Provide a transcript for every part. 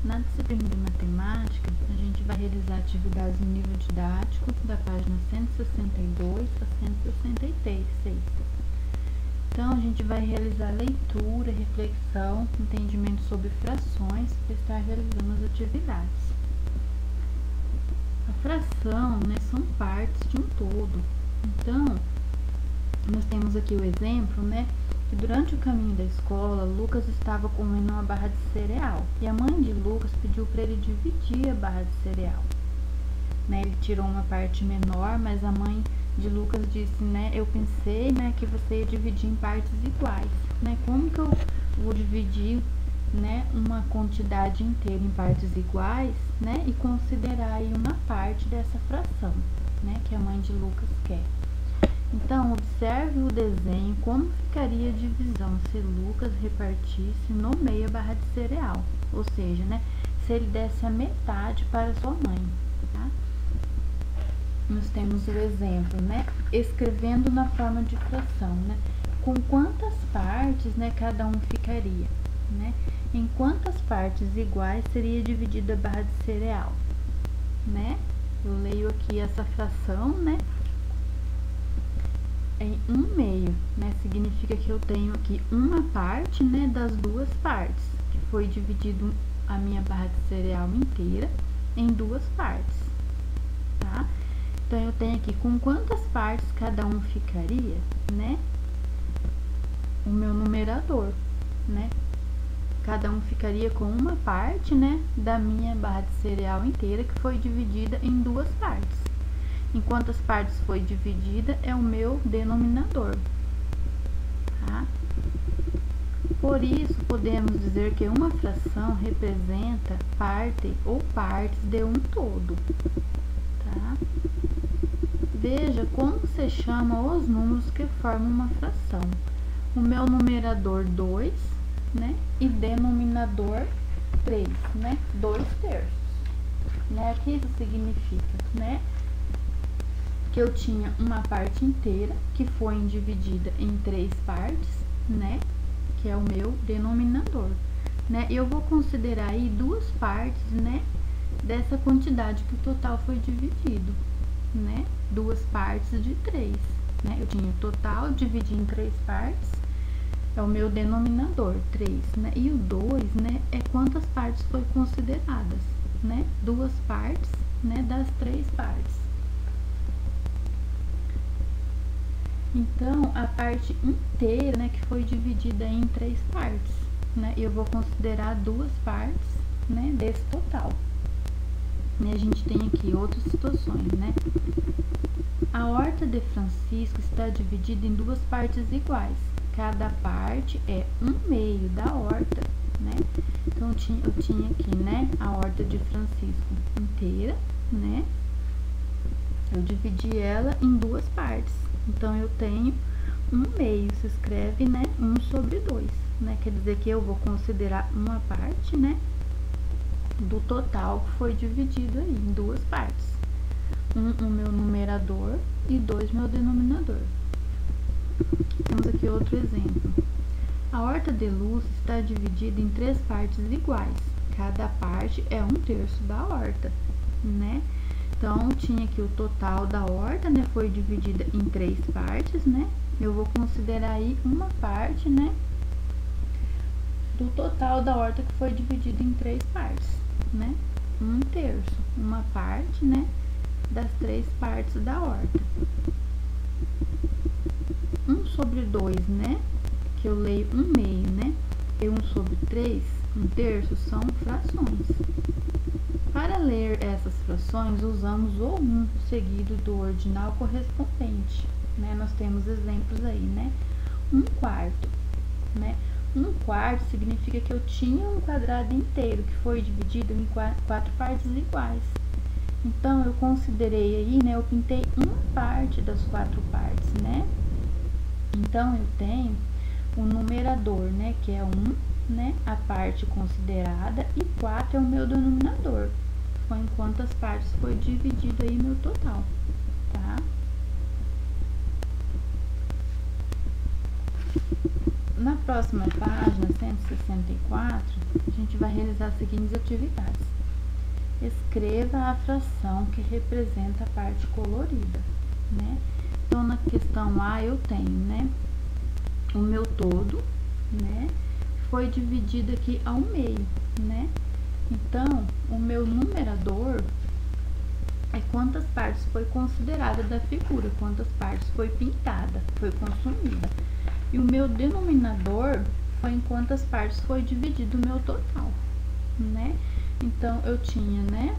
Na disciplina de matemática, a gente vai realizar atividades no nível didático da página 162 a 166. Então, a gente vai realizar leitura, reflexão, entendimento sobre frações para estar realizando as atividades. A fração, são partes de um todo. Então, nós temos aqui o exemplo, que durante o caminho da escola, Lucas estava comendo uma barra de cereal e a mãe de Lucas pediu para ele dividir a barra de cereal. Ele tirou uma parte menor, mas a mãe de Lucas disse, eu pensei, que você ia dividir em partes iguais, como que eu vou dividir, uma quantidade inteira em partes iguais, e considerar aí uma parte dessa fração, que a mãe de Lucas quer. Então, observe o desenho, como ficaria a divisão se Lucas repartisse no meio a barra de cereal, ou seja, se ele desse a metade para sua mãe, tá? Nós temos o exemplo, escrevendo na forma de fração, com quantas partes, cada um ficaria, em quantas partes iguais seria dividida a barra de cereal, Eu leio aqui essa fração, em 1/2, significa que eu tenho aqui uma parte, das duas partes, que foi dividido a minha barra de cereal inteira em duas partes, tá? Então, eu tenho aqui com quantas partes cada um ficaria, o meu numerador, Cada um ficaria com uma parte, da minha barra de cereal inteira, que foi dividida em duas partes. Em quantas partes foi dividida é o meu denominador, tá? Por isso, podemos dizer que uma fração representa parte ou partes de um todo, tá? Veja como se chama os números que formam uma fração. O meu numerador 2, e denominador 3, 2/3, O que isso significa, que eu tinha uma parte inteira que foi dividida em 3 partes, que é o meu denominador, E eu vou considerar aí 2 partes, dessa quantidade que o total foi dividido, 2 partes de 3, Eu tinha o total, dividi em 3 partes, é o meu denominador, 3, E o 2, é quantas partes foi consideradas, 2 partes, das 3 partes. Então, a parte inteira, que foi dividida em 3 partes, eu vou considerar 2 partes, desse total. A gente tem aqui outras situações, A horta de Francisco está dividida em 2 partes iguais. Cada parte é 1/2 da horta, Então, eu tinha aqui, a horta de Francisco inteira, Eu dividi ela em 2 partes. Então, eu tenho 1/2, se escreve, 1/2, Quer dizer que eu vou considerar uma parte, do total que foi dividido aí em 2 partes. 1 o meu numerador e 2 meu denominador. Temos aqui outro exemplo. A horta de Lúcia está dividida em 3 partes iguais. Cada parte é 1/3 da horta, Então, tinha aqui o total da horta, foi dividida em 3 partes, Eu vou considerar aí uma parte, do total da horta que foi dividido em 3 partes, 1/3, uma parte, das 3 partes da horta. 1/2, que eu leio 1/2, e 1/3, 1/3, são frações. Para ler essas frações, usamos o 1 seguido do ordinal correspondente, Nós temos exemplos aí, 1/4, 1/4 significa que eu tinha um quadrado inteiro que foi dividido em 4 partes iguais. Então, eu considerei aí, eu pintei uma parte das 4 partes, Então, eu tenho o numerador, que é 1, a parte considerada, e 4 é o meu denominador. Foi em quantas partes foi dividido aí meu total, tá? Na próxima página, 164, a gente vai realizar as seguintes atividades. Escreva a fração que representa a parte colorida, né? Então, na questão A, eu tenho, né, o meu todo, né, foi dividido aqui ao meio, né? Então, o meu numerador é quantas partes foi considerada da figura, quantas partes foi pintada, foi consumida. E o meu denominador foi em quantas partes foi dividido o meu total, né? Então, eu tinha, né,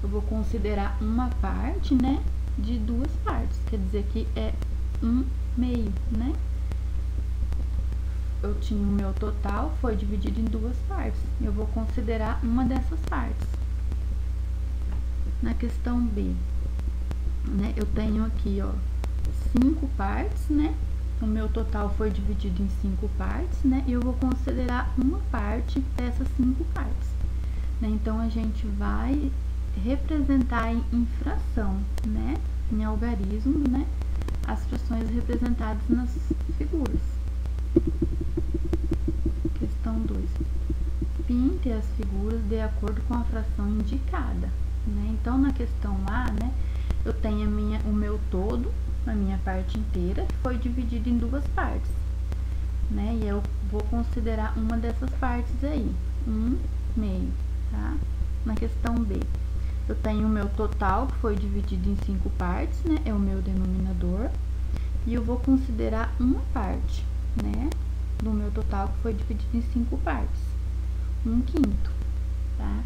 eu vou considerar uma parte, né, de duas partes, quer dizer que é um meio, né? Eu tinha o meu total, foi dividido em duas partes. Eu vou considerar uma dessas partes. Na questão B, né, eu tenho aqui, ó, 5 partes, né? O meu total foi dividido em 5 partes, né? E eu vou considerar uma parte dessas 5 partes, né? Então, a gente vai representar em fração, né? Em algarismo, né? As frações representadas nas figuras. Questão 2. Pinte as figuras de acordo com a fração indicada, né? Então, na questão A, né, eu tenho o meu todo, a minha parte inteira, que foi dividida em duas partes, né? E eu vou considerar uma dessas partes aí, um meio, tá? Na questão B, eu tenho o meu total, que foi dividido em 5 partes, né? É o meu denominador. E eu vou considerar uma parte, né, do meu total, que foi dividido em 5 partes, 1/5, tá?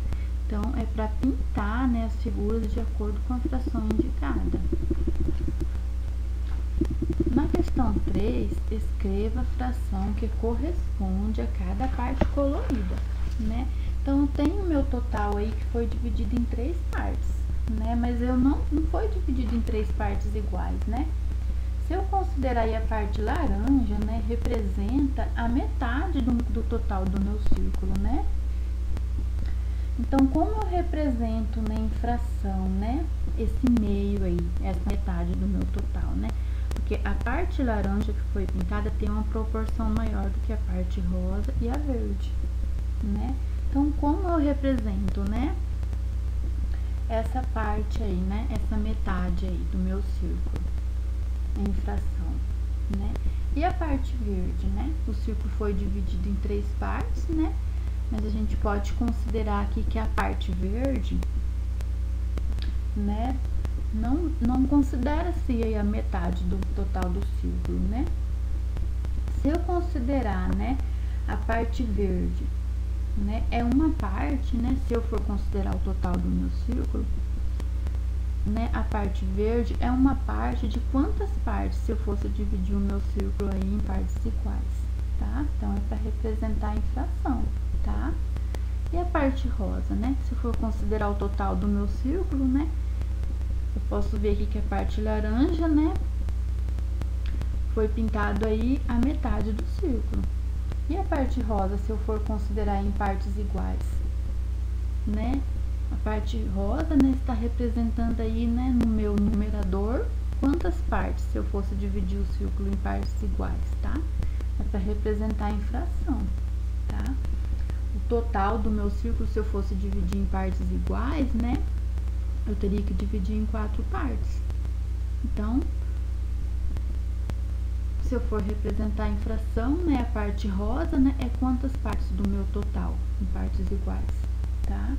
Então, é para pintar, né, as figuras de acordo com a fração indicada. Na questão 3, escreva a fração que corresponde a cada parte colorida, né? Então, eu tenho o meu total aí que foi dividido em 3 partes, né? Mas eu não foi dividido em 3 partes iguais, né? Se eu considerar aí a parte laranja, né, representa a metade do total do meu círculo, né? Então, como eu represento, né, em fração, né, esse meio aí, essa metade do meu total, né? Porque a parte laranja que foi pintada tem uma proporção maior do que a parte rosa e a verde, né? Então, como eu represento, né, essa parte aí, né, essa metade aí do meu círculo em fração, né? E a parte verde, né? O círculo foi dividido em 3 partes, né? Mas a gente pode considerar aqui que a parte verde, né, não considera-se aí a metade do total do círculo, né? Se eu considerar, né, a parte verde, né, é uma parte, né, se eu for considerar o total do meu círculo, né, a parte verde é uma parte de quantas partes se eu fosse dividir o meu círculo aí em partes iguais, tá? Então, é para representar em fração, tá? E a parte rosa, né? Se eu for considerar o total do meu círculo, né, eu posso ver aqui que a parte laranja, né, foi pintado aí a metade do círculo. E a parte rosa, se eu for considerar em partes iguais, né? A parte rosa, né, está representando aí, né, no meu numerador, quantas partes se eu fosse dividir o círculo em partes iguais, tá? É para representar em fração, tá? O total do meu círculo, se eu fosse dividir em partes iguais, né, eu teria que dividir em 4 partes. Então, se eu for representar em fração, né, a parte rosa, né, é quantas partes do meu total em partes iguais, tá?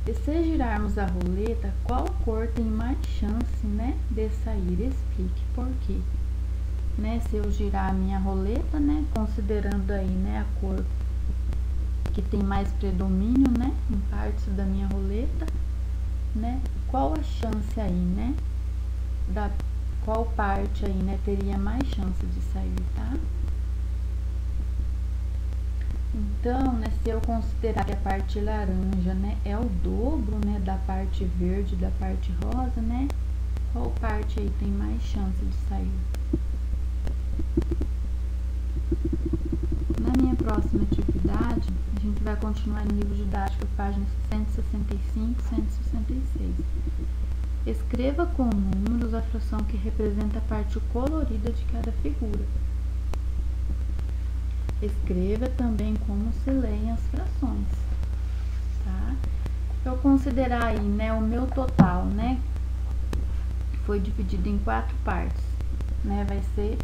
E se girarmos a roleta, qual cor tem mais chance, né, de sair? Explique por quê. Né, se eu girar a minha roleta, né, considerando aí, né, a cor que tem mais predomínio, né, em partes da minha roleta, né, qual a chance aí, né, qual parte aí, né, teria mais chance de sair, tá? Então, né, se eu considerar que a parte laranja, né, é o dobro, né, da parte verde e da parte rosa, né, qual parte aí tem mais chance de sair? Na minha próxima atividade, a gente vai continuar no livro didático, páginas 165 e 166. Escreva com números a fração que representa a parte colorida de cada figura. Escreva também como se leem as frações, tá? Eu considerar aí, né, o meu total, né, foi dividido em 4 partes, né, vai ser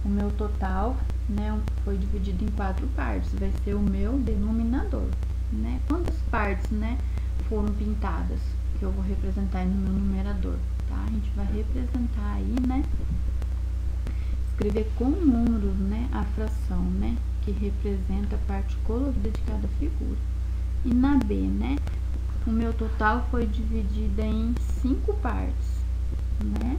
o meu total, né, foi dividido em 4 partes, vai ser o meu denominador, né? Quantas partes, né, foram pintadas, que eu vou representar no meu numerador, tá? A gente vai representar aí, né, escrever com números, né, a fração, né, que representa a parte colorida de cada figura. E na B, né, o meu total foi dividida em 5 partes, né?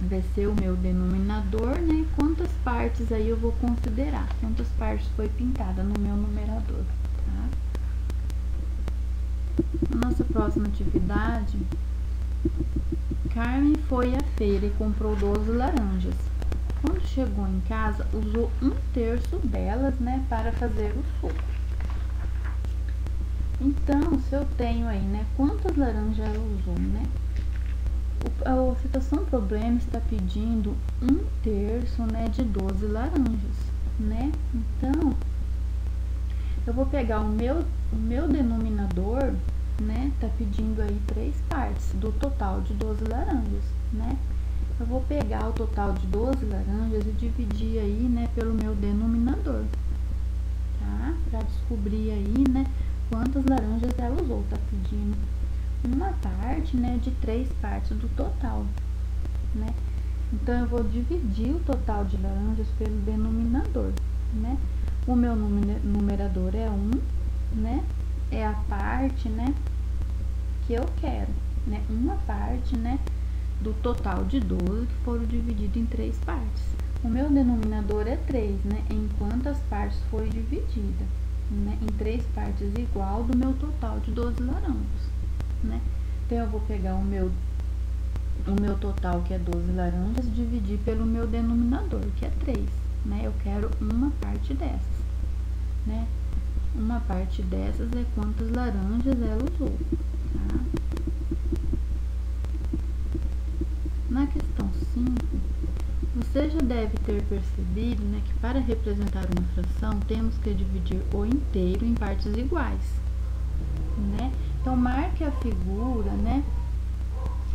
Vai ser o meu denominador, né? Quantas partes aí eu vou considerar? Quantas partes foi pintada no meu numerador, tá? Nossa próxima atividade, Carmen foi à feira e comprou 12 laranjas. Quando chegou em casa, usou 1/3 delas, né, para fazer o suco. Então, se eu tenho aí, né, quantas laranjas ela usou, né? A situação problema está pedindo 1/3, né, de 12 laranjas, né? Então, eu vou pegar o meu denominador, né, tá pedindo aí 3 partes do total de 12 laranjas, né? Eu vou pegar o total de 12 laranjas e dividir aí, né, pelo meu denominador, tá? Para descobrir aí, né, quantas laranjas ela usou. Tá pedindo uma parte, né, de 3 partes do total, né? Então, eu vou dividir o total de laranjas pelo denominador, né? O meu numerador é 1, né? É a parte, né, que eu quero, né? Uma parte, né, do total de 12 que foram divididos em 3 partes. O meu denominador é 3, né? Em quantas partes foi dividida, né? Em 3 partes igual do meu total de 12 laranjas, né? Então, eu vou pegar o meu total, que é 12 laranjas, dividir pelo meu denominador, que é 3, né? Eu quero uma parte dessas, né? Uma parte dessas é quantas laranjas ela usou, tá? Na questão 5, você já deve ter percebido, né, que para representar uma fração, temos que dividir o inteiro em partes iguais, né? Então, marque a figura, né,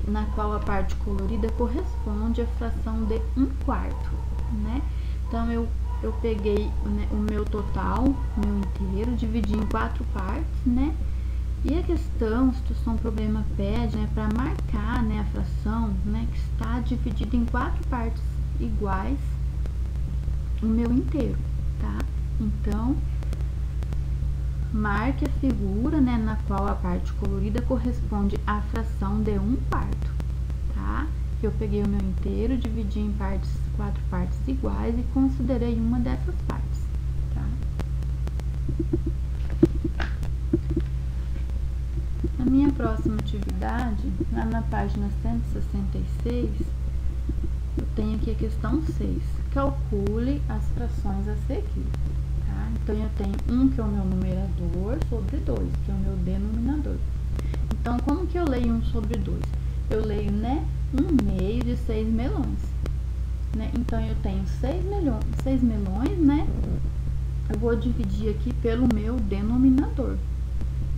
na qual a parte colorida corresponde à fração de 1/4, né? Então, eu peguei, né, o meu total, meu inteiro, dividi em 4 partes, né? E a situação problema pede, né, para marcar, né, a fração, né, que está dividida em 4 partes iguais, o meu inteiro, tá? Então, marque a figura, né, na qual a parte colorida corresponde à fração de 1/4, tá? Eu peguei o meu inteiro, dividi em 4 partes iguais e considerei uma dessas partes, tá? Na minha próxima atividade, lá na página 166, eu tenho aqui a questão 6. Calcule as frações a seguir, tá? Então, eu tenho 1, que é o meu numerador, sobre 2, que é o meu denominador. Então, como que eu leio 1 sobre 2? Eu leio, né, 1/2 de 6 melões, né? Então, eu tenho 6 melões, né? Eu vou dividir aqui pelo meu denominador.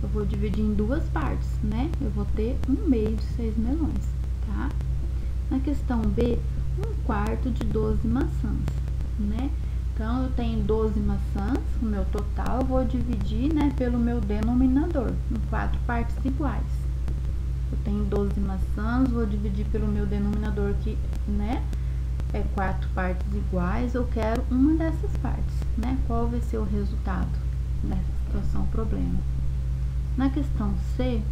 Eu vou dividir em 2 partes, né? Eu vou ter 1/2 de 6 melões, tá? Na questão B, 1/4 de 12 maçãs, né? Então, eu tenho 12 maçãs, o meu total, eu vou dividir, né, pelo meu denominador, em 4 partes iguais. Eu tenho 12 maçãs, vou dividir pelo meu denominador, que, né, é 4 partes iguais. Eu quero uma dessas partes, né? Qual vai ser o resultado nessa situação problema? Na questão C,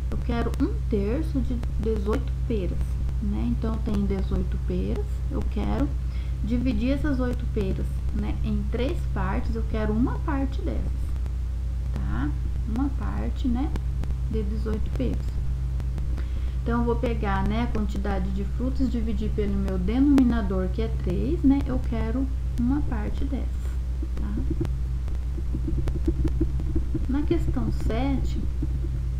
eu quero 1/3 de 18 peras, né? Então, eu tenho 18 peras, eu quero dividir essas 8 peras, né, em 3 partes, eu quero uma parte dessas, tá? Uma parte, né, de 18 peras. Então, eu vou pegar, né, a quantidade de frutas, dividir pelo meu denominador, que é 3, né? Eu quero uma parte dessas, tá? Na questão 7,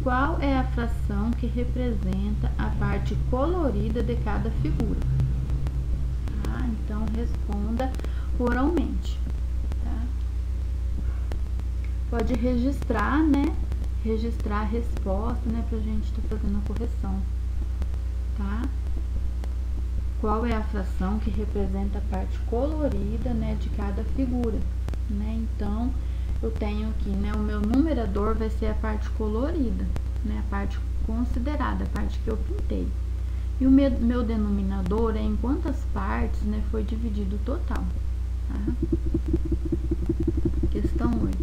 qual é a fração que representa a parte colorida de cada figura? Tá? Então, responda oralmente. pode registrar, né? Registrar a resposta, né? Pra gente estar fazendo a correção, tá? Qual é a fração que representa a parte colorida, né? De cada figura, né? Então, eu tenho aqui, né? O meu numerador vai ser a parte colorida, né? A parte considerada, a parte que eu pintei. E o meu denominador é em quantas partes, né? Foi dividido o total, tá? Questão 8.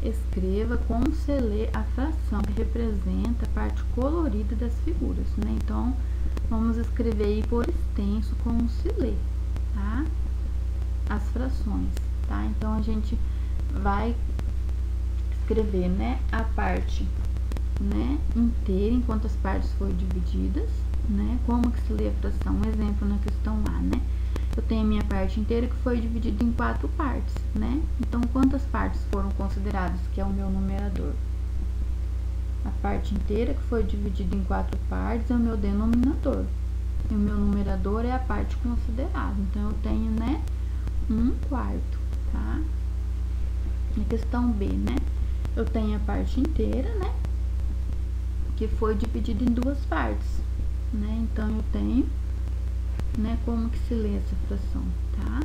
Escreva como se lê a fração que representa a parte colorida das figuras, né? Então, vamos escrever aí por extenso como se lê, tá? As frações, tá? Então, a gente vai escrever, né, a parte, né, inteira, em quantas partes foram divididas, né? Como que se lê a fração? Um exemplo na questão A, né? Eu tenho a minha parte inteira que foi dividida em 4 partes, né? Então, quantas partes foram consideradas, que é o meu numerador? A parte inteira que foi dividida em 4 partes é o meu denominador. E o meu numerador é a parte considerada. Então, eu tenho, né, 1/4, tá? Na questão B, né? Eu tenho a parte inteira, né, que foi dividida em 2 partes, né? Então, eu tenho, né, como que se lê essa fração, tá?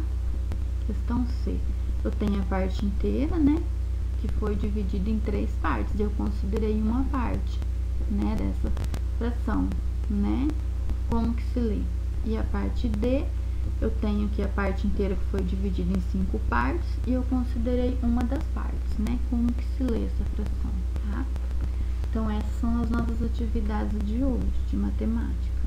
Questão C. Eu tenho a parte inteira, né, que foi dividida em 3 partes. Eu considerei uma parte, né, dessa fração, né? Como que se lê? E a parte D, eu tenho aqui a parte inteira que foi dividida em 5 partes e eu considerei uma das partes, né? Como que se lê essa fração, tá? Então, essas são as nossas atividades de hoje, de matemática.